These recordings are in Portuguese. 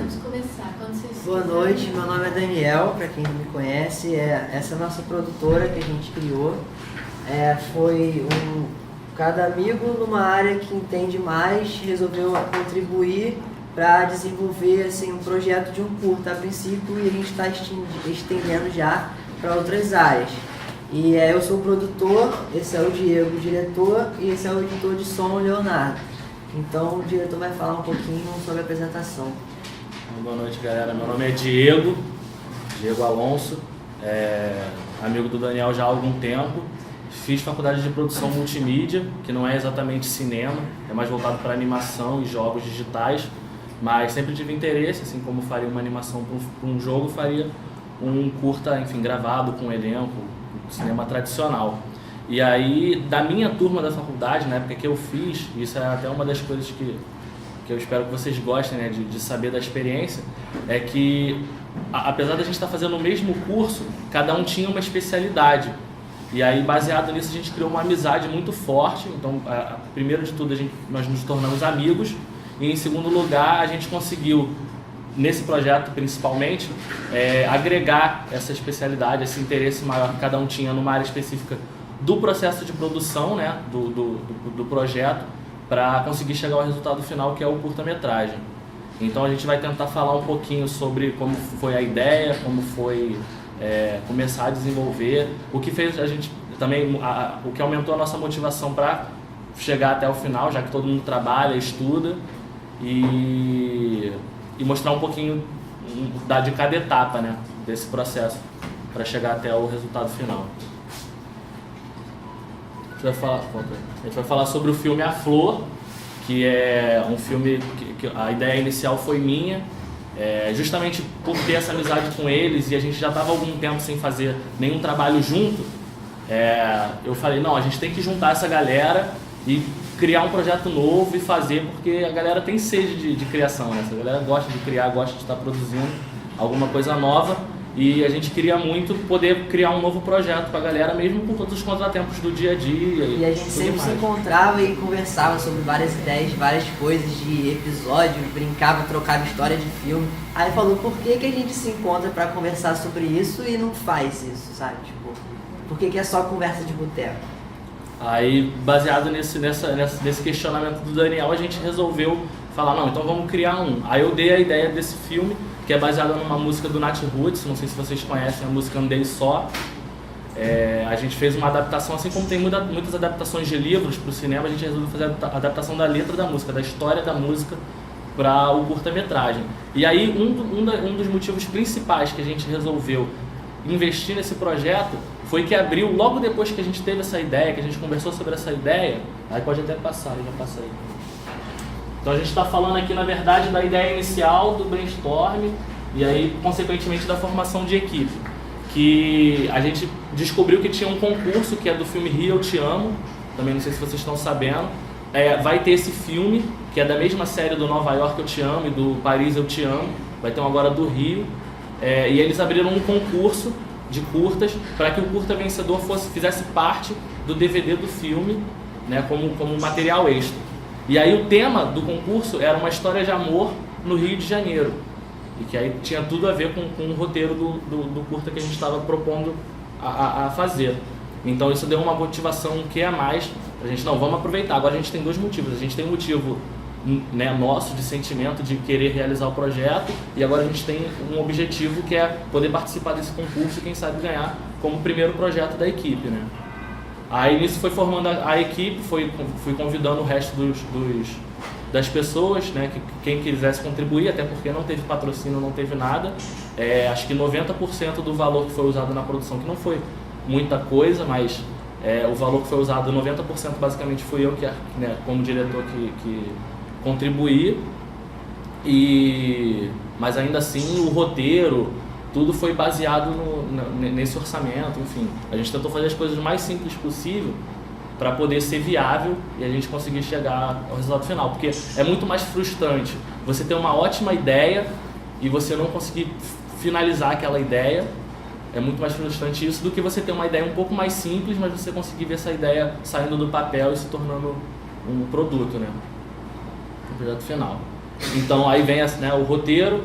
Vamos começar. Quando vocês Boa noite, meu nome é Daniel, para quem não me conhece. Essa é a nossa produtora que a gente criou. Cada amigo numa área que entende mais resolveu contribuir para desenvolver assim, um projeto de um curta a princípio, e a gente está estendendo já para outras áreas. E eu sou o produtor, esse é o Diego, o diretor, e esse é o editor de som, o Leonardo. Então o diretor vai falar um pouquinho sobre a apresentação. Boa noite, galera. Meu nome é Diego Alonso, amigo do Daniel já há algum tempo. Fiz faculdade de produção multimídia, que não é exatamente cinema, é mais voltado para animação e jogos digitais, mas sempre tive interesse, assim como faria uma animação para um jogo, faria um curta, enfim, gravado com elenco, cinema tradicional. E aí, da minha turma da faculdade, na época que eu fiz, isso é até uma das coisas que eu espero que vocês gostem, né, de saber da experiência, é que, apesar da gente estar fazendo o mesmo curso, cada um tinha uma especialidade. E aí, baseado nisso, a gente criou uma amizade muito forte. Então, primeiro de tudo, nós nos tornamos amigos. E, em segundo lugar, a gente conseguiu, nesse projeto principalmente, agregar essa especialidade, esse interesse maior que cada um tinha numa área específica do processo de produção, né, do projeto, para conseguir chegar ao resultado final, que é o curta-metragem. Então a gente vai tentar falar um pouquinho sobre como foi a ideia, como foi começar a desenvolver, o que fez a gente também, o que aumentou a nossa motivação para chegar até o final, já que todo mundo trabalha, estuda, e mostrar um pouquinho de cada etapa, né, desse processo para chegar até o resultado final. A gente vai falar sobre o filme A Flor, que é um filme que a ideia inicial foi minha, justamente por ter essa amizade com eles, e a gente já estava há algum tempo sem fazer nenhum trabalho junto. Eu falei, não, a gente tem que juntar essa galera e criar um projeto novo e fazer, porque a galera tem sede de criação, né? Essa galera gosta de criar, gosta de estar produzindo alguma coisa nova. E a gente queria muito poder criar um novo projeto para a galera, mesmo com todos os contratempos do dia a dia. E a gente sempre se encontrava e conversava sobre várias ideias, várias coisas de episódio, brincava, trocava história de filme. Aí falou, por que a gente se encontra para conversar sobre isso e não faz isso, sabe? Tipo, por que é só conversa de boteco? Aí, baseado nesse questionamento do Daniel, a gente resolveu falar, não, então vamos criar um. Aí eu dei a ideia desse filme, que é baseada numa música do Nat Roots, não sei se vocês conhecem a música Andei Só. A gente fez uma adaptação, assim como tem muitas adaptações de livros para o cinema, a gente resolveu fazer a adaptação da letra da música, da história da música para o curta-metragem. E aí um dos motivos principais que a gente resolveu investir nesse projeto foi que abriu, logo depois que a gente teve essa ideia, que a gente conversou sobre essa ideia, aí pode até passar, já passa aí. Então a gente está falando aqui, na verdade, da ideia inicial, do brainstorm, e aí, consequentemente, da formação de equipe. Que a gente descobriu que tinha um concurso, que é do filme Rio Eu Te Amo, também não sei se vocês estão sabendo. Vai ter esse filme, que é da mesma série do Nova York Eu Te Amo e do Paris Eu Te Amo, vai ter um agora do Rio. E eles abriram um concurso de curtas para que o curta vencedor fizesse parte do DVD do filme, né, como material extra. E aí o tema do concurso era uma história de amor no Rio de Janeiro. E que aí tinha tudo a ver com o roteiro do curta que a gente estava propondo a fazer. Então isso deu uma motivação a mais pra gente, não, vamos aproveitar. Agora a gente tem dois motivos. A gente tem um motivo, né, nosso de sentimento de querer realizar o projeto, e agora a gente tem um objetivo que é poder participar desse concurso e quem sabe ganhar como primeiro projeto da equipe, né? Aí nisso foi formando a equipe, fui convidando o resto das pessoas, né, quem quisesse contribuir, até porque não teve patrocínio, não teve nada. Acho que 90% do valor que foi usado na produção, que não foi muita coisa, mas o valor que foi usado, 90% basicamente fui eu, que, né, como diretor, que contribuí. Mas ainda assim o roteiro, tudo foi baseado nesse orçamento, enfim. A gente tentou fazer as coisas o mais simples possível para poder ser viável e a gente conseguir chegar ao resultado final. Porque é muito mais frustrante você ter uma ótima ideia e você não conseguir finalizar aquela ideia. É muito mais frustrante isso do que você ter uma ideia um pouco mais simples, mas você conseguir ver essa ideia saindo do papel e se tornando um produto, né? Um projeto final. Então aí vem né, o roteiro,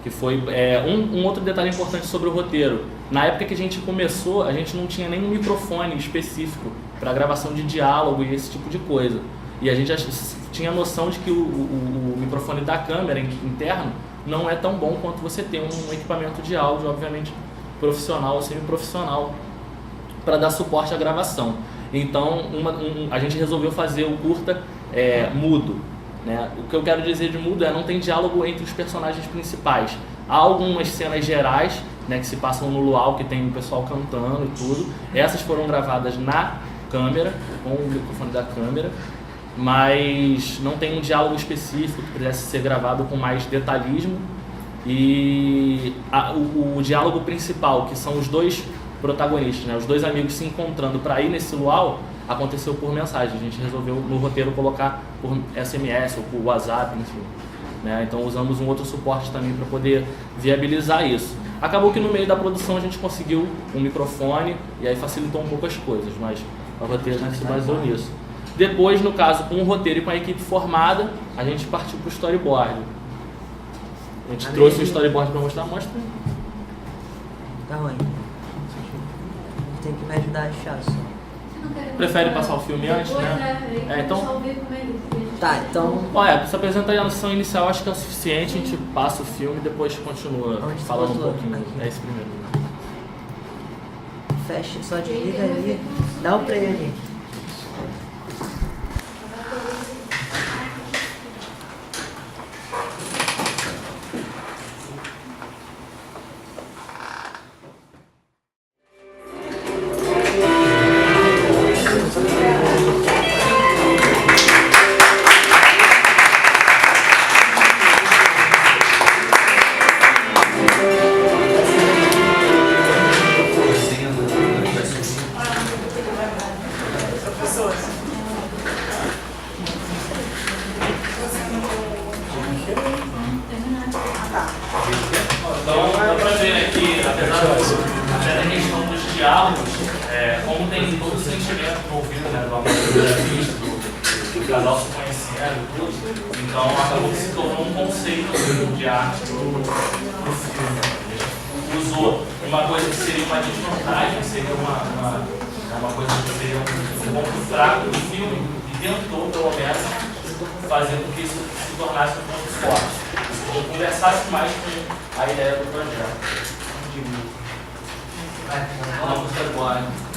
que foi um outro detalhe importante sobre o roteiro. Na época que a gente começou, a gente não tinha nenhum microfone específico para gravação de diálogo e esse tipo de coisa. E a gente já tinha noção de que o microfone da câmera interno não é tão bom quanto você ter um equipamento de áudio, obviamente profissional ou semi-profissional, para dar suporte à gravação. Então a gente resolveu fazer o curta mudo. Né? O que eu quero dizer de mudo não tem diálogo entre os personagens principais. Há algumas cenas gerais, né, que se passam no luau, que tem o pessoal cantando e tudo. Essas foram gravadas na câmera, com o microfone da câmera, mas não tem um diálogo específico que pudesse ser gravado com mais detalhismo. E o diálogo principal, que são os dois protagonistas, né, os dois amigos se encontrando para ir nesse luau, aconteceu por mensagem. A gente resolveu no roteiro colocar por SMS ou por WhatsApp, enfim. Né? Então usamos um outro suporte também para poder viabilizar isso. Acabou que no meio da produção a gente conseguiu um microfone e aí facilitou um pouco as coisas, mas o roteiro a gente se baseou nisso. Depois, no caso, com o roteiro e com a equipe formada, a gente partiu para o storyboard. A gente trouxe o storyboard para mostrar. Mostra. Tá ruim. Tem que me ajudar a achar só. Prefere passar o filme antes, né? Então. Tá, então. Olha, se apresenta a noção inicial, acho que é o suficiente, a gente passa o filme e depois continua falando um pouquinho. Aqui. É esse primeiro. Fecha, só desliga ali. Dá o play ali.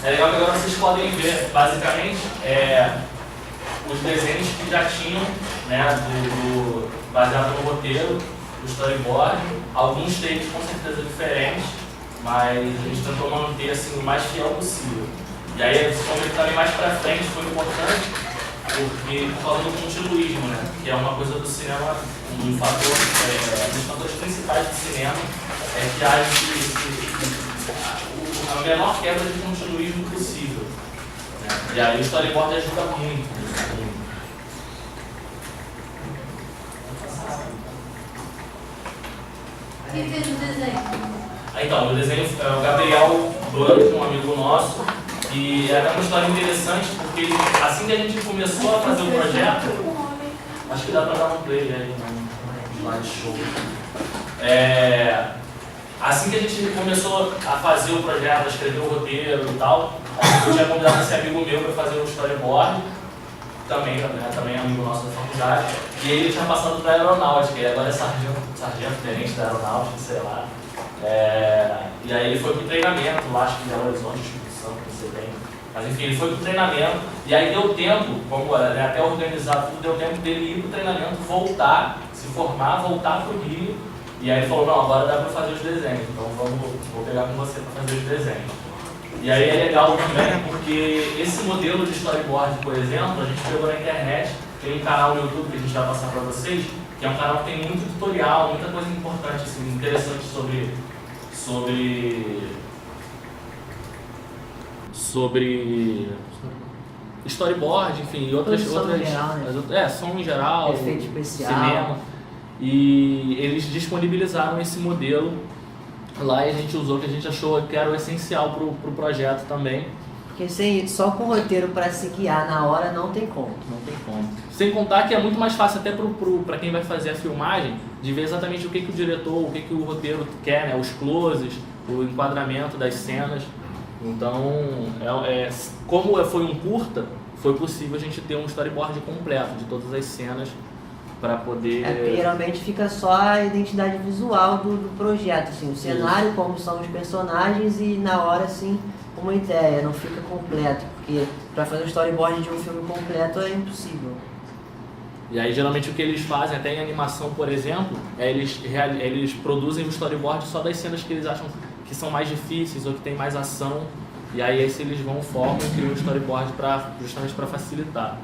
É legal que agora vocês podem ver, basicamente, os desenhos que já tinham, né, baseado no roteiro, o storyboard, alguns takes com certeza diferentes, mas a gente tentou manter assim, o mais fiel possível. E aí, como também mais pra frente foi importante, porque por causa do continuismo, né, que é uma coisa do cinema, um dos fatores principais do cinema é que há a menor quebra de continuismo possível. Né? E aí o storyboard ajuda muito. Quem fez o desenho? Então, o desenho é o Gabriel Blanco, um amigo nosso, e é uma história interessante porque assim que a gente começou a fazer o projeto, acho que dá para dar um play aí no slideshow. Assim que a gente começou a fazer o projeto, a escrever o roteiro e tal, eu tinha convidado esse amigo meu para fazer um storyboard, também amigo nosso da faculdade, e ele tinha passado para a aeronáutica, e agora é sargento tenente da aeronáutica, sei lá. E aí ele foi pro treinamento lá, acho que em Belo Horizonte, instituição, não sei bem. Mas enfim, ele foi pro treinamento, e aí deu tempo, até organizar tudo, deu tempo dele ir pro treinamento, voltar, se formar, voltar pro Rio. E aí ele falou, não, agora dá para fazer os desenhos, então vou pegar com você para fazer os desenhos. E aí é legal também, porque esse modelo de storyboard, por exemplo, a gente pegou na internet, tem um canal no YouTube que a gente vai passar para vocês, que é um canal que tem muito tutorial, muita coisa importante, assim, interessante sobre storyboard, enfim, e outras Geral, né? som em geral, efeito especial, cinema. E eles disponibilizaram esse modelo lá e a gente usou, que a gente achou que era o essencial para o projeto também. Porque só com o roteiro para se guiar na hora não tem como. Não tem como. Sem contar que é muito mais fácil até para quem vai fazer a filmagem de ver exatamente o que o diretor, o que o roteiro quer, né? Os closes, o enquadramento das cenas. Então, como foi um curta, foi possível a gente ter um storyboard completo de todas as cenas para poder... Porque geralmente fica só a identidade visual do projeto, assim, o cenário, como são os personagens e na hora, assim, uma ideia, não fica completo, porque para fazer um storyboard de um filme completo é impossível. E aí, geralmente, o que eles fazem, até em animação, por exemplo, é eles produzem o storyboard só das cenas que eles acham que são mais difíceis ou que tem mais ação, e aí eles vão, formam e criam o storyboard justamente para facilitar.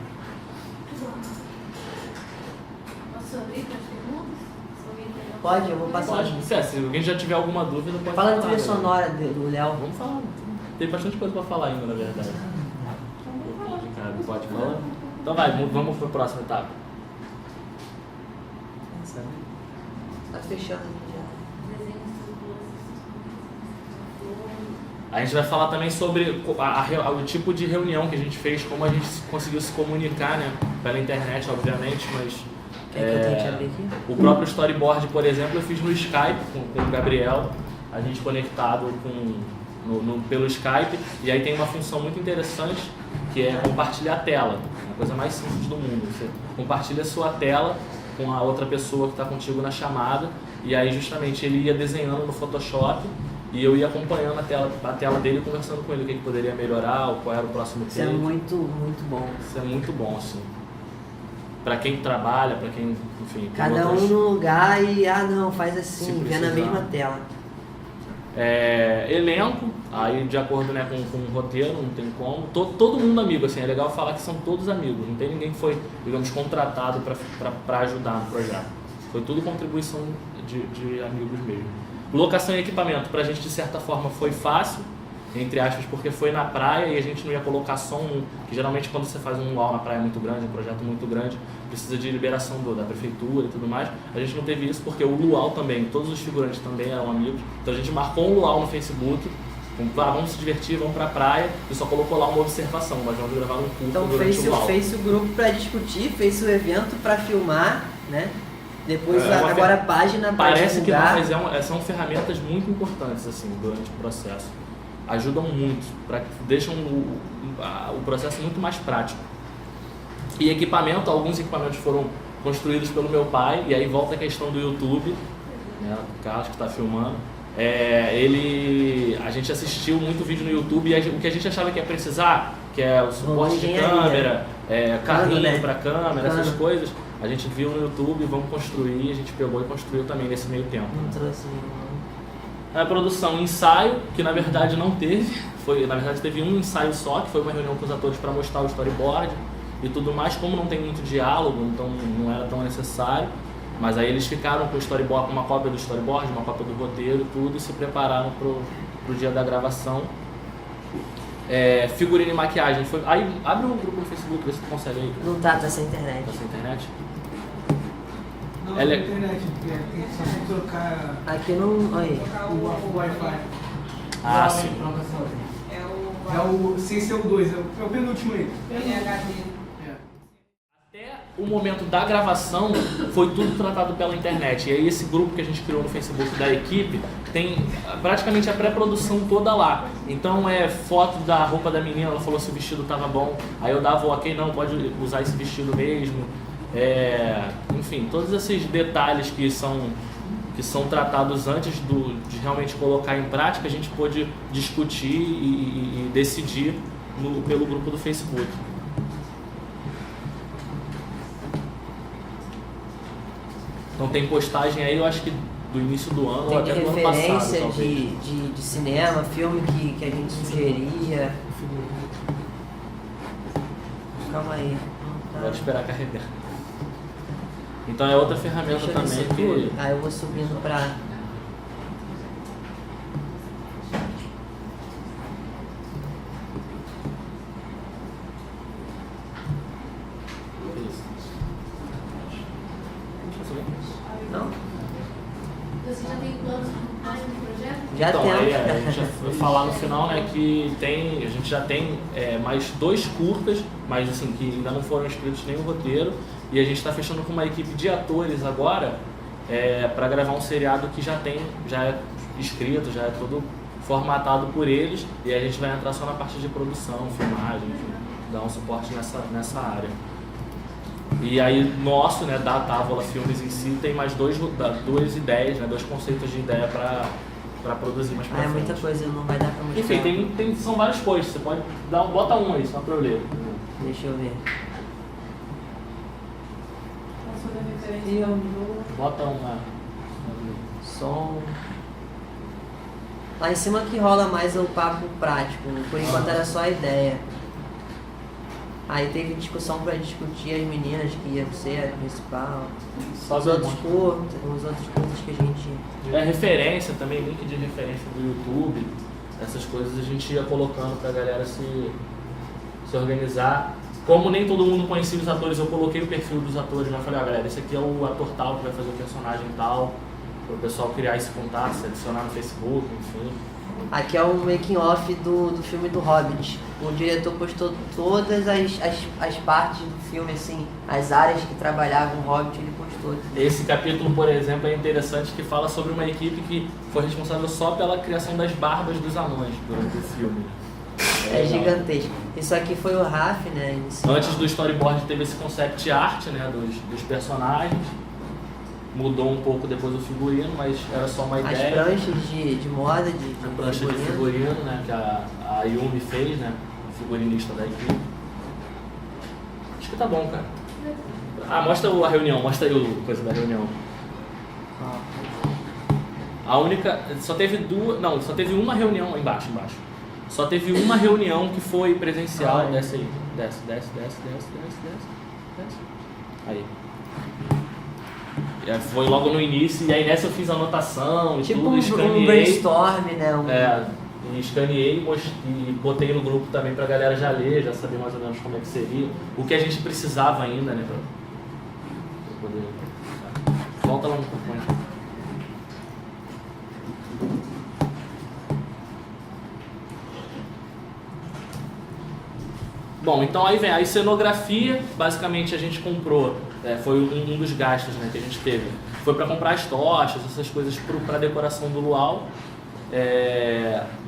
Posso abrir para as perguntas? Pode, eu vou passar. Pode, se alguém já tiver alguma dúvida, pode Fala falar. da trilha sonora do Léo. Vamos falar. Tem bastante coisa para falar ainda, na verdade. Ricardo, pode falar? Então vai, vamos para a próxima etapa. Tá fechando aqui já. A gente vai falar também sobre o tipo de reunião que a gente fez, como a gente conseguiu se comunicar, né? Pela internet, obviamente, mas... Quer que eu tente abrir aqui? O próprio storyboard, por exemplo, eu fiz no Skype com o Gabriel, a gente conectado pelo Skype, e aí tem uma função muito interessante que é compartilhar a tela, a coisa mais simples do mundo. Você compartilha a sua tela com a outra pessoa que está contigo na chamada, e aí justamente ele ia desenhando no Photoshop e eu ia acompanhando a tela dele, conversando com ele o que poderia melhorar, qual era o próximo take. Isso é muito, muito bom. Isso é muito bom, assim. Para quem trabalha, para quem, enfim... Cada um no lugar e, não, faz assim, vê na mesma tela. Elenco, aí de acordo, né, com o roteiro, não tem como. Todo mundo amigo, assim, é legal falar que são todos amigos, não tem ninguém que foi, digamos, contratado para ajudar no projeto. Foi tudo contribuição de amigos mesmo. Locação e equipamento, pra gente de certa forma foi fácil, entre aspas, porque foi na praia e a gente não ia colocar som, que geralmente quando você faz um luau na praia muito grande, um projeto muito grande, precisa de liberação da prefeitura e tudo mais. A gente não teve isso porque o luau também, todos os figurantes também eram amigos, então a gente marcou um luau no Facebook, vamos se divertir, vamos pra praia, e só colocou lá uma observação, nós vamos gravar um curso então, durante o luau. Fez o grupo pra discutir, fez o evento pra filmar, né? Depois agora a página para parece divulgar. Que não, mas são ferramentas muito importantes assim durante o processo. Ajudam muito, deixam o processo muito mais prático. E alguns equipamentos foram construídos pelo meu pai, e aí volta a questão do YouTube, né, o Carlos que está filmando. A gente assistiu muito vídeo no YouTube e o que a gente achava que ia precisar, que é o suporte de câmera, carrinho para câmera, essas coisas, a gente viu no YouTube, vamos construir, a gente pegou e construiu também nesse meio tempo. Não trouxe A produção, ensaio, que na verdade não teve, na verdade teve um ensaio só, que foi uma reunião com os atores para mostrar o storyboard e tudo mais, como não tem muito diálogo, então não era tão necessário, mas aí eles ficaram com o storyboard, com uma cópia do storyboard, uma cópia do roteiro, tudo, e se prepararam pro dia da gravação. Figurino e maquiagem, aí abre um grupo no Facebook, vê se tu consegue aí. Não tá sem internet. Tá sem internet? Não, na internet, tem que só trocar... Aqui não... Aí. O Wi-Fi. Ah, sim. É o... sem ser o 2, é o penúltimo aí. Até o momento da gravação foi tudo tratado pela internet. E aí esse grupo que a gente criou no Facebook da equipe tem praticamente a pré-produção toda lá. Então foto da roupa da menina, ela falou se o vestido estava bom. Aí eu dava o ok, não, pode usar esse vestido mesmo. Enfim, todos esses detalhes que são tratados antes de realmente colocar em prática, a gente pôde discutir e decidir pelo grupo do Facebook. Então tem postagem aí, eu acho que do início do ano, tem ou até do ano passado, referência talvez. de cinema, filme que a gente sugeria. Calma aí. Pode esperar carregar. Então é outra ferramenta Deixa eu também descer que... tudo. Aí eu vou subindo pra... Isso. Não? Eu Você já tem planos para mais um projeto? Já Então, temos. aí, a gente vai falar no final, né, que a gente já tem mais 2 curtas, mas assim, que ainda não foram escritos nem o roteiro, e a gente está fechando com uma equipe de atores agora para gravar um seriado que já é escrito, já é todo formatado por eles, e aí a gente vai entrar só na parte de produção, filmagem, enfim, dar um suporte nessa área. E aí nosso, né, da Távola Filmes em si, tem mais duas ideias, né, 2 conceitos de ideia para produzir mais pra É frente. muita coisa, não vai dar pra mostrar. Enfim, são várias coisas, você pode bota um aí, só pra eu ler. Deixa eu ver. Passou da referência do... Bota um lá. Som. Lá em cima que rola mais o papo prático, por enquanto era só a ideia. Aí teve discussão para discutir as meninas que iam ser a principal. Os outros cursos que a gente... Referência também, link de referência do YouTube, essas coisas a gente ia colocando pra galera se organizar. Como nem todo mundo conhecia os atores, eu coloquei o perfil dos atores, né? Falei, galera, esse aqui é o ator tal que vai fazer o personagem tal, para o pessoal criar esse contato, se adicionar no Facebook, enfim. Aqui é o making off do filme do Hobbit. O diretor postou todas as partes do filme, assim, as áreas que trabalhavam o Hobbit, ele postou. Esse capítulo, por exemplo, é interessante, que fala sobre uma equipe que foi responsável só pela criação das barbas dos anões durante o filme. É gigantesco. Isso aqui foi o Raf, né? Inicial. Antes do storyboard teve esse concept art, né, dos personagens. Mudou um pouco depois do figurino, mas era só uma As ideia. pranchas de moda, A prancha de figurino, né, que a Yumi fez, né, figurinista da equipe. Acho que tá bom, cara. Mostra a reunião, mostra aí o coisa da reunião. A única, só teve uma reunião embaixo. Só teve uma reunião que foi presencial. Desce aí, desce. Aí. Foi logo no início, e aí nessa eu fiz a anotação e tipo tudo, um escaneei. brainstorm, né? E escaneei e botei no grupo também pra galera já ler, já saber mais ou menos como é que seria. O que a gente precisava ainda, né, pra poder... Volta lá no pouco. Bom, então aí vem a cenografia, basicamente a gente comprou, foi um dos gastos, né, que a gente teve. Foi para comprar as tochas, essas coisas para decoração do luau.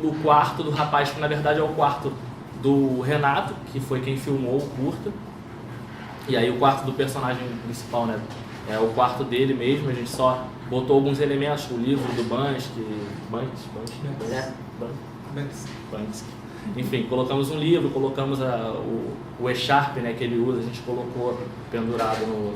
O quarto do rapaz, que na verdade é o quarto do Renato, que foi quem filmou o curta. E aí o quarto do personagem principal, né, é o quarto dele mesmo, a gente só botou alguns elementos, o livro do Bansky. Enfim, colocamos um livro, colocamos o E-Sharp, né, que ele usa, a gente colocou pendurado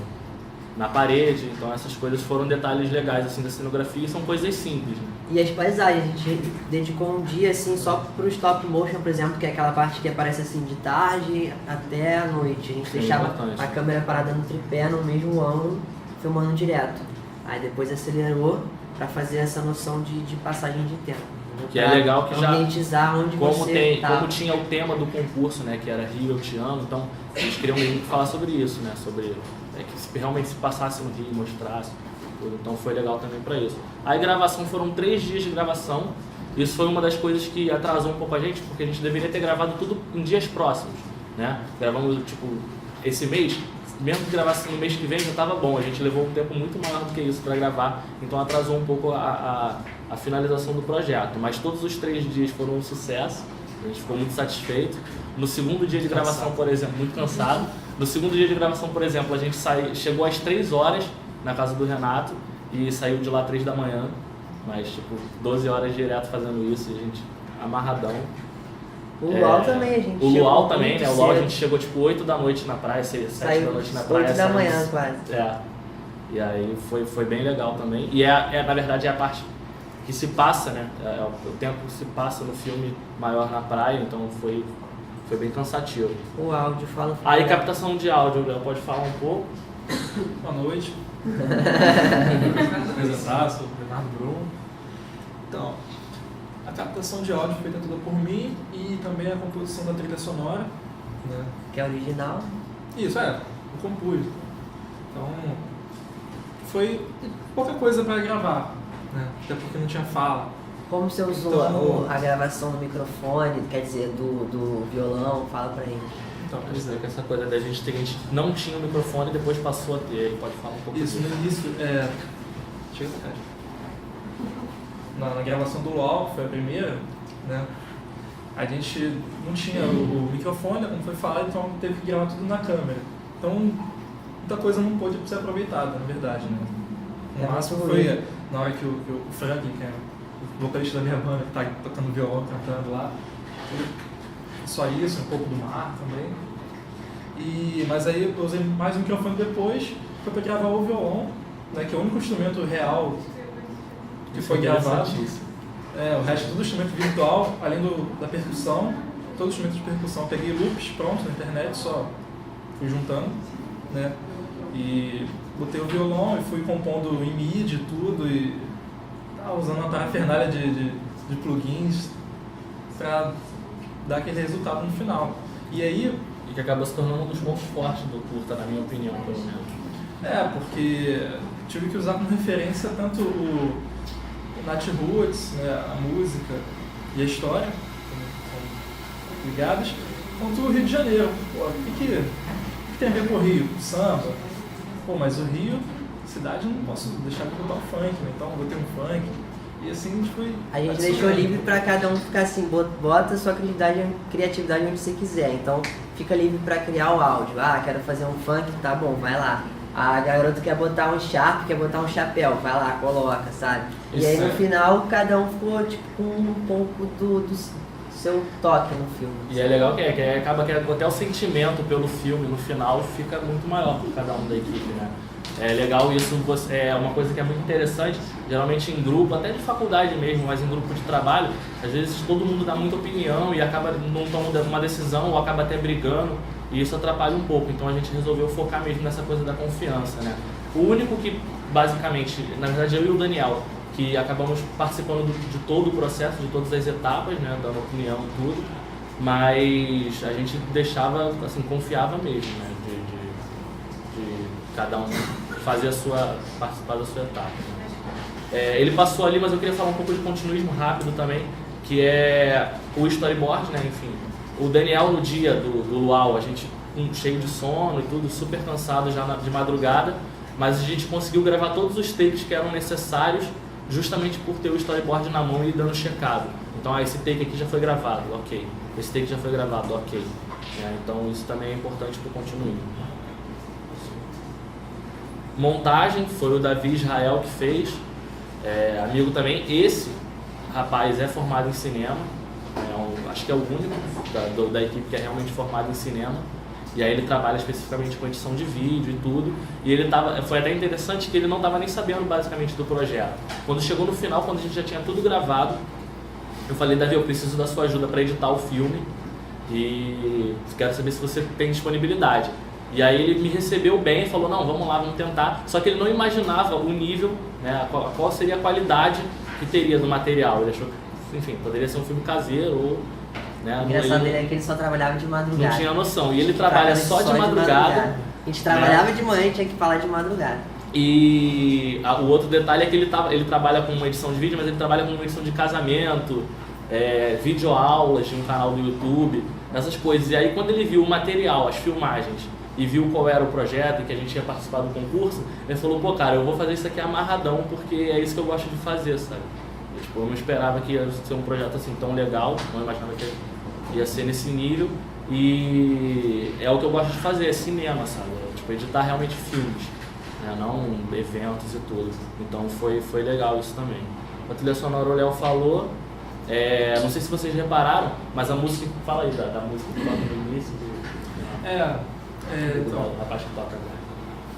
na parede. Então essas coisas foram detalhes legais assim da cenografia e são coisas simples, né? E as paisagens, a gente dedicou um dia assim só pro stop motion, por exemplo, que é aquela parte que aparece assim de tarde até a noite. A gente deixava importante. a câmera parada no tripé no mesmo ângulo, filmando direto. Aí depois acelerou para fazer essa noção de passagem de tempo. Que é legal que já, ambientizar onde você tá. como tinha o tema do concurso, né, que era Rio, eu te amo, então eles queriam mesmo falar sobre isso, né, sobre que realmente se passasse no Rio, mostrasse tudo, então foi legal também para isso. Aí gravação, foram 3 dias de gravação, isso foi uma das coisas que atrasou um pouco a gente, porque a gente deveria ter gravado tudo em dias próximos, né, gravamos tipo esse mês, mesmo que gravasse no mês que vem já estava bom, a gente levou um tempo muito maior do que isso para gravar, então atrasou um pouco a finalização do projeto, mas todos os 3 dias foram um sucesso, a gente ficou muito satisfeito. No segundo dia de gravação, por exemplo, muito cansado, no segundo dia de gravação, por exemplo, a gente chegou às 3 horas na casa do Renato e saiu de lá 3 da manhã, mas tipo 12 horas direto fazendo isso, e a gente amarradão. O luau também, a gente O luau chegou também, muito né? O luau a cedo. gente chegou tipo 8 da noite na praia, 7 da noite na praia. 8 da manhã quase. E aí foi bem legal também. E na verdade é a parte que se passa, né? O tempo que se passa no filme maior na praia, então foi bem cansativo. O áudio, fala. Aí captação de áudio, o Léo pode falar um pouco? Boa noite. Apresentar, sou o Bernardo Bruno. Então, a captação de áudio feita toda por mim e também a composição da trilha sonora, né? Que é original. Isso, eu compus. Então, foi pouca coisa para gravar, né? Até porque não tinha fala. Como você usou Então- a gravação do microfone, quer dizer, do violão? Fala pra gente. Então, pois é. Que essa coisa da gente ter, a gente não tinha o microfone e depois passou a ter. Ele pode falar um pouco Isso, disso. no início, chega pra cá. Na gravação do LOL, que foi a primeira, né? A gente não tinha o microfone, como foi falado, então teve que gravar tudo na câmera. Então, muita coisa não pôde ser aproveitada, na verdade, né? É No máximo muito foi ruim. na hora que o Franklin, que é o vocalista da minha banda, que tá tocando violão, cantando lá. Só isso, um pouco do mar também. Mas aí eu usei mais um microfone depois, foi para gravar o violão, né, que é o único instrumento real que foi gravado. O resto é tudo instrumento virtual, além da percussão, todo instrumento de percussão. Eu peguei loops pronto na internet, só fui juntando, né? E botei o violão e fui compondo em MIDI tudo e usando uma parafernália de plugins para dar aquele resultado no final. E aí... E que acaba se tornando um dos pontos fortes do curta, na minha opinião, pelo menos. Porque tive que usar como referência tanto o Nat Roots, né, a música e a história, são ligadas, quanto o Rio de Janeiro. Pô, o que tem a ver com o Rio? Samba. Pô, mas o Rio, cidade, eu não posso deixar de botar um funk, né? Então eu botei um funk. E assim a gente foi... A gente deixou livre pra cada um ficar assim, bota a sua criatividade onde você quiser. Então fica livre pra criar o áudio. Quero fazer um funk, tá bom, vai lá. A garota quer botar um sharp, quer botar um chapéu, vai lá, coloca, sabe? E aí no final cada um ficou tipo com um pouco do seu toque no filme. E é legal que acaba que até o sentimento pelo filme no final fica muito maior para cada um da equipe, né? É legal isso, é uma coisa que é muito interessante, geralmente em grupo, até de faculdade mesmo, mas em grupo de trabalho, às vezes todo mundo dá muita opinião e acaba não tomando uma decisão ou acaba até brigando e isso atrapalha um pouco, então a gente resolveu focar mesmo nessa coisa da confiança, né? O único que, basicamente, na verdade eu e o Daniel, que acabamos participando de todo o processo, de todas as etapas, né, dando opinião e tudo, mas a gente deixava, assim, confiava mesmo, né, de cada um participar da sua etapa. Ele passou ali, mas eu queria falar um pouco de continuismo rápido também, que é o storyboard, né, enfim. O Daniel no dia do luau, a gente cheio de sono e tudo, super cansado já de madrugada, mas a gente conseguiu gravar todos os takes que eram necessários justamente por ter o storyboard na mão e dando checado. Então, esse take aqui já foi gravado, ok. Esse take já foi gravado, ok. Então, isso também é importante para o continuismo. Montagem, foi o Davi Israel que fez, amigo também. Esse rapaz é formado em cinema, acho que é o único da equipe que é realmente formado em cinema. E aí ele trabalha especificamente com edição de vídeo e tudo. E ele foi até interessante que ele não estava nem sabendo basicamente do projeto. Quando chegou no final, quando a gente já tinha tudo gravado, eu falei, Davi, eu preciso da sua ajuda para editar o filme e quero saber se você tem disponibilidade. E aí ele me recebeu bem e falou, não, vamos lá, vamos tentar. Só que ele não imaginava o nível, né, qual seria a qualidade que teria do material. Ele achou que, enfim, poderia ser um filme caseiro ou... O engraçado dele é que ele só trabalhava de madrugada. Não tinha noção. E ele trabalha só de madrugada. A gente trabalhava de manhã e tinha que falar de madrugada. E o outro detalhe é que ele trabalha com uma edição de vídeo, mas ele trabalha com uma edição de casamento, videoaulas de um canal do YouTube, essas coisas. E aí quando ele viu o material, as filmagens, e viu qual era o projeto e que a gente ia participar do concurso, ele falou, pô cara, eu vou fazer isso aqui amarradão porque é isso que eu gosto de fazer, sabe? Eu não esperava que ia ser um projeto assim tão legal, não imaginava que ia ser nesse nível e é o que eu gosto de fazer, é cinema, sabe? Editar realmente filmes, né? Não eventos e tudo. Então foi legal isso também. A trilha sonora o Léo falou, não sei se vocês repararam, mas a música, fala aí da música que toca no início. Então, a parte que toca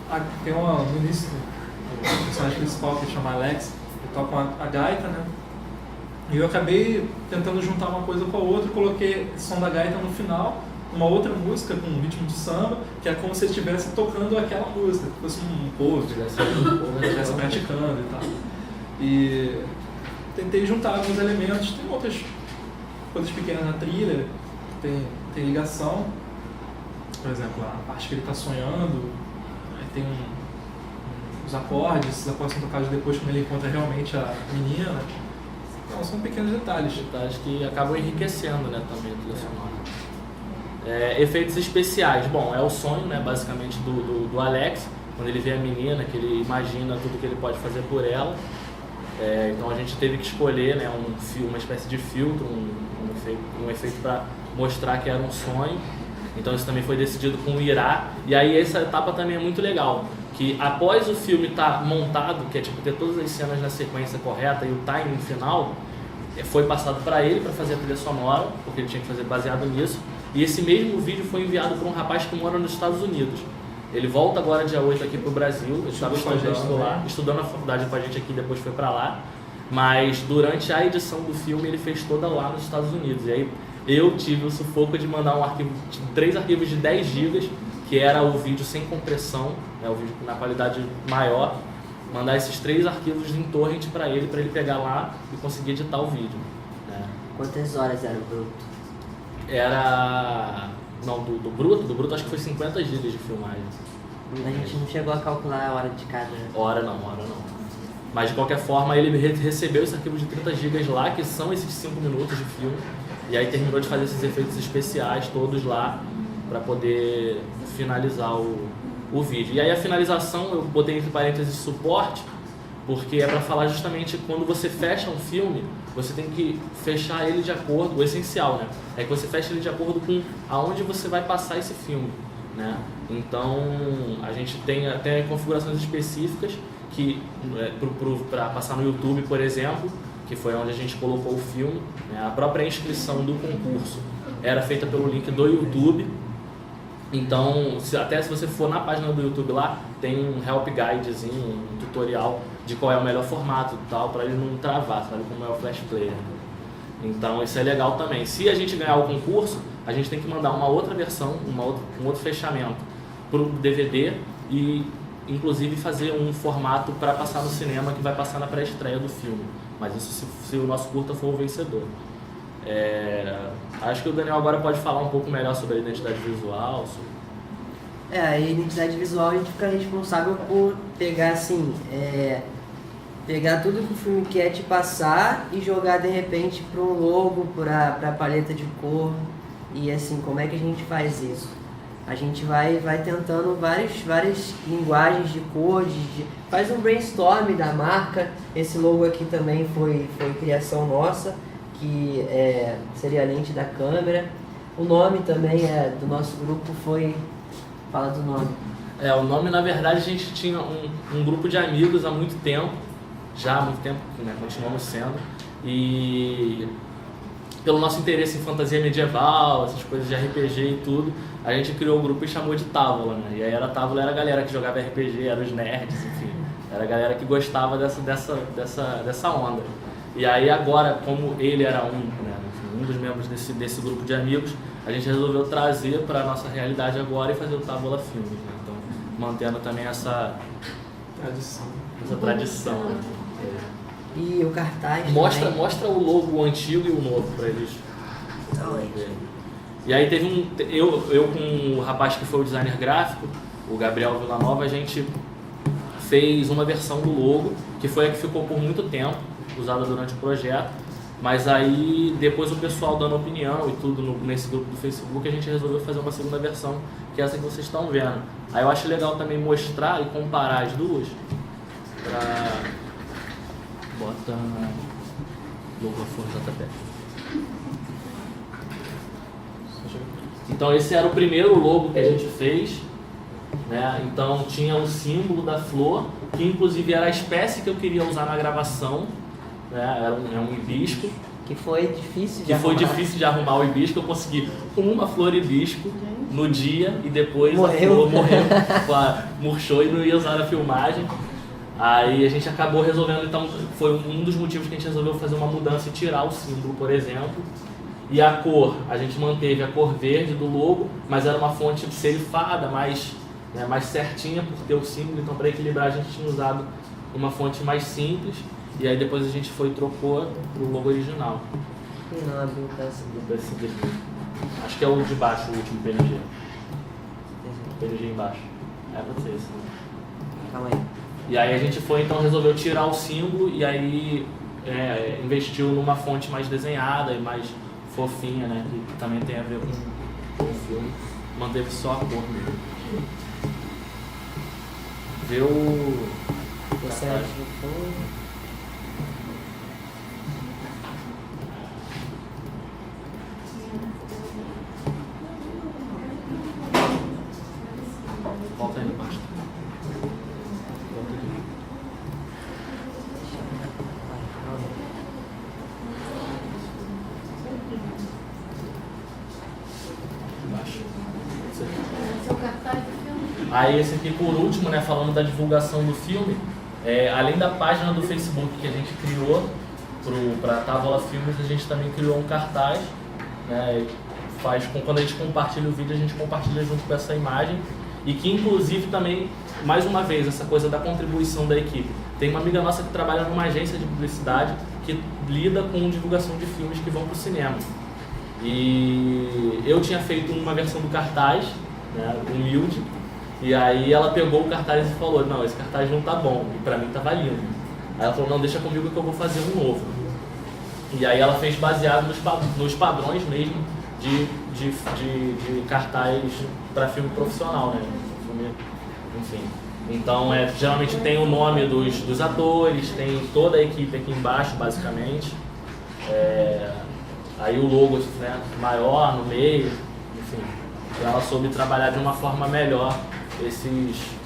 agora. Tem no início, o personagem principal que chama Alex, ele toca a gaita, né? E eu acabei tentando juntar uma coisa com a outra, coloquei esse som da gaita no final, uma outra música com um ritmo de samba, que é como se ele estivesse tocando aquela música, que fosse um cover, estivesse praticando e tal. E tentei juntar alguns elementos, tem outras coisas pequenas na trilha, tem ligação, por exemplo, a parte que ele está sonhando, aí tem os acordes são tocados depois quando ele encontra realmente a menina. Então, são pequenos detalhes. Detalhes que acabam enriquecendo, né, também a trilha sonora. Efeitos especiais. Bom, é o sonho, né, basicamente, do Alex, quando ele vê a menina, que ele imagina tudo que ele pode fazer por ela. Então a gente teve que escolher, né, uma espécie de filtro, um efeito para mostrar que era um sonho. Então isso também foi decidido com o Irá. E aí essa etapa também é muito legal, que após o filme estar montado, que é tipo ter todas as cenas na sequência correta e o timing final, foi passado para ele para fazer a trilha sonora, porque ele tinha que fazer baseado nisso. E esse mesmo vídeo foi enviado para um rapaz que mora nos Estados Unidos. Ele volta agora dia 8 aqui pro Brasil, ele estava estudando lá, estudando na faculdade com a gente aqui, depois foi para lá. Mas durante a edição do filme ele fez toda lá nos Estados Unidos. E aí eu tive o sufoco de mandar 3 arquivos de 10 GB, que era o vídeo sem compressão, né, o vídeo na qualidade maior, mandar esses 3 arquivos em torrent para ele pegar lá e conseguir editar o vídeo. Né. Quantas horas era o bruto? Era... Não, do bruto acho que foi 50 GB de filmagem. A gente não chegou a calcular a hora de cada... Hora não. Mas de qualquer forma ele recebeu esse arquivo de 30 GB lá, que são esses 5 minutos de filme. E aí terminou de fazer esses efeitos especiais todos lá para poder finalizar o vídeo. E aí a finalização eu botei entre parênteses suporte, porque é para falar justamente quando você fecha um filme, você tem que fechar ele de acordo, o essencial, né? É que você fecha ele de acordo com aonde você vai passar esse filme, né? Então a gente tem até configurações específicas que para passar no YouTube, por exemplo, que foi onde a gente colocou o filme, né? A própria inscrição do concurso era feita pelo link do YouTube. Então, até se você for na página do YouTube lá, tem um help guidezinho, um tutorial de qual é o melhor formato e tal, para ele não travar, sabe, como é o Flash Player. Então, isso é legal também. Se a gente ganhar o concurso, a gente tem que mandar uma outra versão, um outro fechamento para o DVD e, inclusive, fazer um formato para passar no cinema que vai passar na pré-estreia do filme. Mas isso se o nosso curta for o vencedor. Acho que o Daniel agora pode falar um pouco melhor sobre a identidade visual. A identidade visual a gente fica responsável por pegar assim, pegar tudo que o filme quer te passar e jogar de repente para um logo, para a paleta de cor. E assim, como é que a gente faz isso? A gente vai tentando várias linguagens de cor, faz um brainstorm da marca. Esse logo aqui também foi criação nossa, que seria a lente da câmera. O nome também do nosso grupo foi... Fala do nome. O nome, na verdade, a gente tinha um grupo de amigos há muito tempo, né, continuamos sendo, e pelo nosso interesse em fantasia medieval, essas coisas de RPG e tudo, a gente criou o grupo e chamou de Távola, né? E aí a Távola era a galera que jogava RPG, era os nerds, enfim, era a galera que gostava dessa onda. E aí agora, como ele era um dos membros desse grupo de amigos, a gente resolveu trazer para a nossa realidade agora e fazer o Távola Filmes, né? Então, mantendo também essa tradição. Né? E o cartaz Mostra o logo antigo e o novo para eles verem. E aí teve eu com o rapaz que foi o designer gráfico, o Gabriel Villanova, a gente fez uma versão do logo, que foi a que ficou por muito tempo, usada durante o projeto, mas aí depois o pessoal dando opinião e tudo nesse grupo do Facebook, a gente resolveu fazer uma segunda versão, que é essa que vocês estão vendo. Aí eu acho legal também mostrar e comparar as duas, bota logo JP. Então esse era o primeiro logo que a gente fez, né? Então tinha o símbolo da flor, que inclusive era a espécie que eu queria usar na gravação, né? Era um hibisco. Que foi difícil de arrumar o hibisco. Eu consegui uma flor hibisco no dia e depois morreu. A flor morreu, murchou e não ia usar na filmagem. Aí a gente acabou resolvendo, então foi um dos motivos que a gente resolveu fazer uma mudança e tirar o símbolo, por exemplo. E a cor, a gente manteve a cor verde do logo, mas era uma fonte serifada, mais certinha por ter o símbolo, então para equilibrar a gente tinha usado uma fonte mais simples. E aí depois a gente trocou pro logo original. Não abriu o PSD. Acho que é o de baixo, o último PNG. PNG embaixo. É pra ser esse. Calma aí. E aí a gente foi, então, resolveu tirar o símbolo e aí investiu numa fonte mais desenhada e mais fofinha, né? Que também tem a ver com o filme. Manteve só a cor mesmo. Vê o... Processo. Volta aí embaixo. Volta aqui. Embaixo. Isso aqui. Esse é o cartaz do filme. Aí esse aqui por último, né, falando da divulgação do filme, além da página do Facebook que a gente criou para a Távola Filmes, a gente também criou um cartaz, né, quando a gente compartilha o vídeo, a gente compartilha junto com essa imagem e que inclusive também, mais uma vez, essa coisa da contribuição da equipe. Tem uma amiga nossa que trabalha numa agência de publicidade que lida com divulgação de filmes que vão para o cinema. E eu tinha feito uma versão do cartaz, né, humilde, e aí ela pegou o cartaz e falou, não, esse cartaz não tá bom, e pra mim tava lindo. Aí ela falou, não, deixa comigo que eu vou fazer um novo. E aí ela fez baseado nos padrões mesmo de cartaz para filme profissional, né? Filme, enfim. Então, geralmente tem o nome dos atores, tem toda a equipe aqui embaixo, basicamente. Aí o logo, né, maior no meio, enfim. Ela soube trabalhar de uma forma melhor esses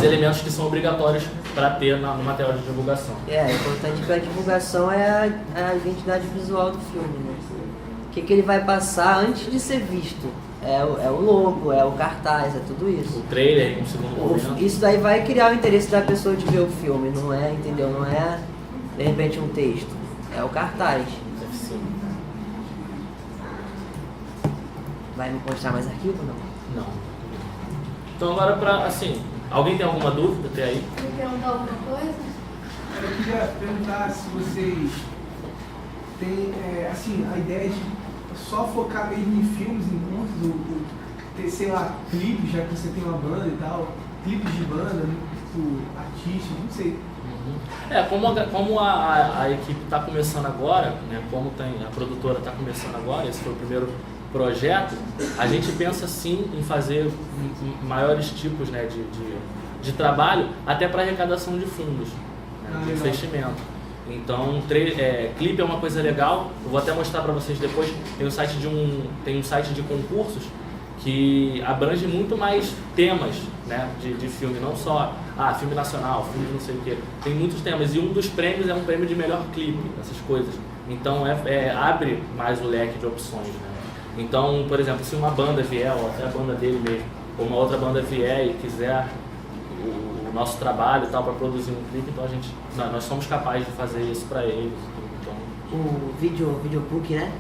elementos que são obrigatórios para ter no material de divulgação. Importante para a divulgação é a identidade visual do filme, né? O que ele vai passar antes de ser visto. É o logo, é o cartaz, é tudo isso. O trailer, um segundo momento. Isso daí vai criar o interesse da pessoa de ver o filme, não é, entendeu? Não é, de repente, um texto. É o cartaz. Sim. Vai me mostrar mais arquivo, não? Não. Então agora assim, alguém tem alguma dúvida até aí? Quer perguntar alguma coisa? Eu queria perguntar se vocês têm, assim, a ideia de só focar mesmo em filmes, em cursos, ou ter, sei lá, clipes, já que você tem uma banda e tal, clipes de banda, né, tipo, artistas, não sei. Como a equipe está começando agora, né, a produtora está começando agora, esse foi o primeiro projeto, a gente pensa sim em fazer maiores tipos, né, de trabalho, até para arrecadação de fundos, né, de investimento. Então, clipe é uma coisa legal, eu vou até mostrar para vocês depois, tem um site de concursos que abrange muito mais temas, né, de filme, não só filme nacional, filme de não sei o que, tem muitos temas e um dos prêmios é um prêmio de melhor clipe, essas coisas. Então abre mais o leque de opções, né? Então, por exemplo, se uma banda vier, ou até a banda dele mesmo, ou uma outra banda vier e quiser o nosso trabalho e tal para produzir um clipe, então nós somos capazes de fazer isso para eles. Então, o videobook, né?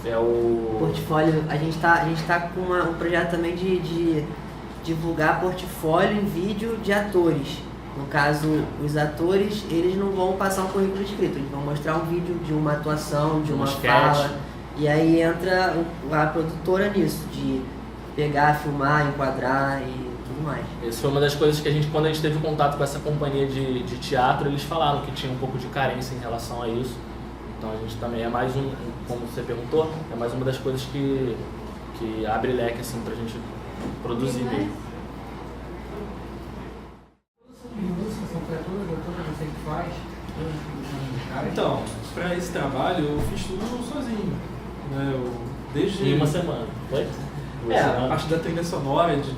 É o portfólio. A gente tá com um projeto também de divulgar portfólio em vídeo de atores. No caso, os atores, eles não vão passar um currículo escrito, eles vão mostrar um vídeo de uma atuação, de uma fala. E aí entra a produtora nisso, de pegar, filmar, enquadrar e tudo mais. Isso foi uma das coisas que quando a gente teve contato com essa companhia de teatro, eles falaram que tinha um pouco de carência em relação a isso. Então a gente também é mais como você perguntou, é mais uma das coisas que abre leque assim pra gente produzir mesmo. Então, para esse trabalho eu fiz tudo sozinho, né? Desde em uma semana, foi? A parte da trilha sonora, de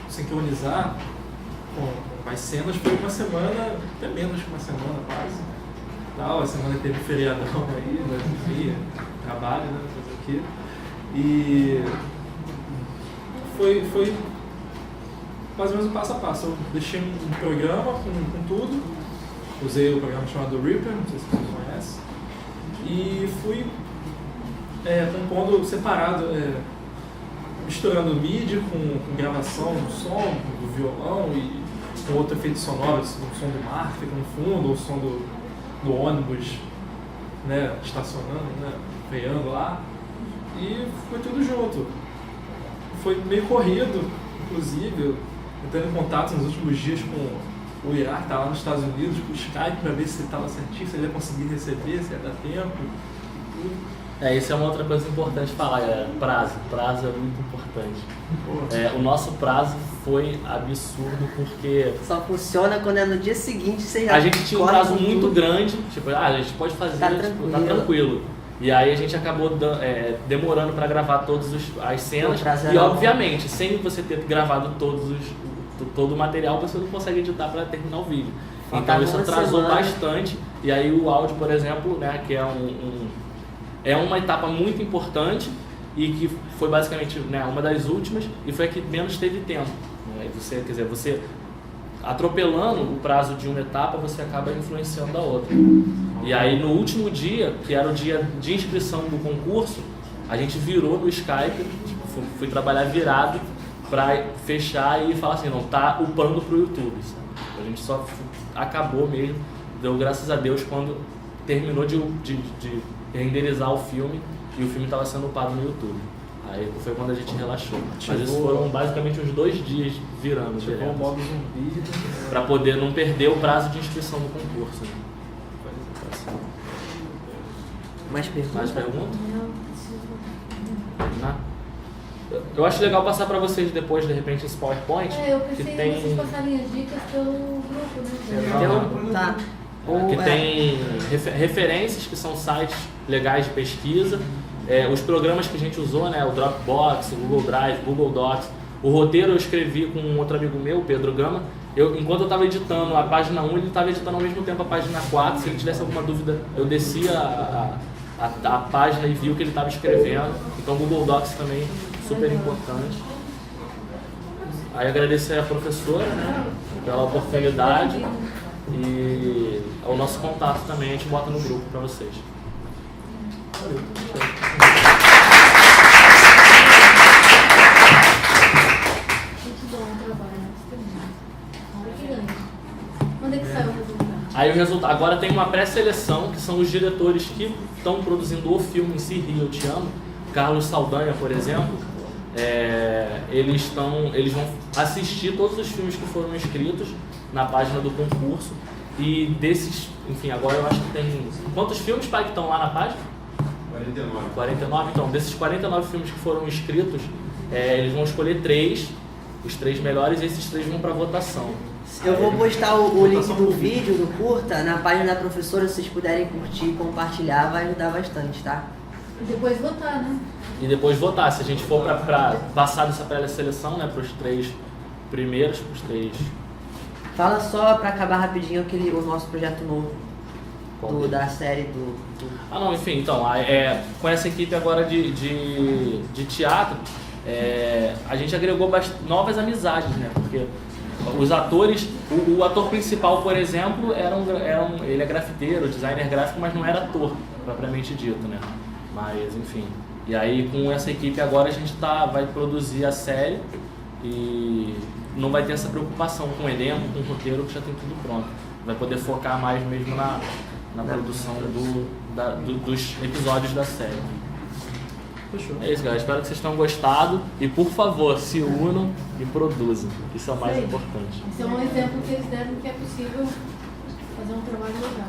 sincronizar com as cenas foi uma semana, até menos que uma semana quase. A semana teve feriadão aí, né? Trabalho, né? Fazer aqui. E foi mais ou menos o passo a passo. Eu deixei um programa com tudo, usei o programa chamado Reaper, não sei se vocês conhecem, e fui compondo separado, misturando MIDI com gravação do som, do violão e com outro efeito sonoro, o som do mar que fica no fundo, ou o som do ônibus, né, estacionando, né, freando lá, e foi tudo junto. Foi meio corrido, inclusive, eu entrando em contato nos últimos dias com o Iraque tá lá nos Estados Unidos com o Skype para ver se estava certinho, se ele ia conseguir receber, se ia dar tempo. Isso é uma outra coisa importante falar, galera. Prazo é muito importante. Pô, O nosso prazo foi absurdo porque Só funciona quando é no dia seguinte, você já a gente tinha um corre prazo com muito tudo. grande, tipo, a gente pode fazer, Tá tipo, tá tranquilo. tranquilo. E aí a gente acabou demorando para gravar todas as cenas. O prazo E era obviamente, sem você ter gravado todo o material, você não consegue editar para terminar o vídeo. Faltava Então isso uma atrasou semana. bastante. E aí o áudio, por exemplo, né, que é uma etapa muito importante e que foi basicamente, né, uma das últimas e foi a que menos teve tempo. Né? Você atropelando o prazo de uma etapa, você acaba influenciando a outra. E aí no último dia, que era o dia de inscrição do concurso, a gente virou no Skype, tipo, fui trabalhar virado para fechar e falar assim, não, tá upando pro YouTube. Sabe? A gente só acabou mesmo, deu graças a Deus quando terminou de renderizar o filme e o filme estava sendo upado no YouTube. Aí foi quando a gente relaxou. Mas isso foram basicamente uns 2 dias virando chegou o direto, modo zumbi. para poder não perder o prazo de inscrição do concurso. Né? Mais perguntas? Mais perguntas? Não, preciso. Né? Eu acho legal passar para vocês depois, de repente, esse PowerPoint. Eu que pensei em tem, vocês passarem as dicas pelo grupo, né? Então, tá. que tem referências, que são sites legais de pesquisa. Os programas que a gente usou, né, o Dropbox, o Google Drive, Google Docs. O roteiro eu escrevi com um outro amigo meu, o Pedro Gama. Enquanto eu estava editando a página 1, ele estava editando ao mesmo tempo a página 4. Se ele tivesse alguma dúvida, eu descia a página e vi o que ele estava escrevendo. Então, o Google Docs também super importante. Aí agradecer a professora, né, pela oportunidade e o nosso contato também, a gente bota no grupo para vocês. Muito bom o trabalho, muito grande. Quando é que saiu o resultado? Aí o resultado, agora tem uma pré-seleção, que são os diretores que estão produzindo o filme em si, Rio, Eu Te Amo. Carlos Saldanha, por exemplo, eles vão assistir todos os filmes que foram inscritos na página do concurso. E desses, enfim, agora eu acho que tem... Quantos filmes, pai, que estão lá na página? 49. Então, desses 49 filmes que foram inscritos, eles vão escolher 3, os 3 melhores, e esses 3 vão para votação. Eu vou postar o link do vídeo, do curta, na página da professora, se vocês puderem curtir e compartilhar, vai ajudar bastante, tá? E depois votar, né? E depois votar. Se a gente for para passar dessa pré-seleção, né, para os 3 primeiros, para os 3... Fala só pra acabar rapidinho o nosso projeto novo Qual da série do... Ah, não, enfim, então, com essa equipe agora de teatro, a gente agregou novas amizades, né? Porque os atores, o ator principal, por exemplo, ele é grafiteiro, designer gráfico, mas não era ator, propriamente dito, né? Mas, enfim. E aí, com essa equipe agora, a gente vai produzir a série e não vai ter essa preocupação com o elenco, com o roteiro, que já tem tudo pronto. Vai poder focar mais mesmo na produção dos episódios da série. Fechou. É isso, galera. Espero que vocês tenham gostado. E, por favor, se unam e produzam. Isso é o mais Sim. importante. Esse é um exemplo que eles deram que é possível fazer um trabalho legal.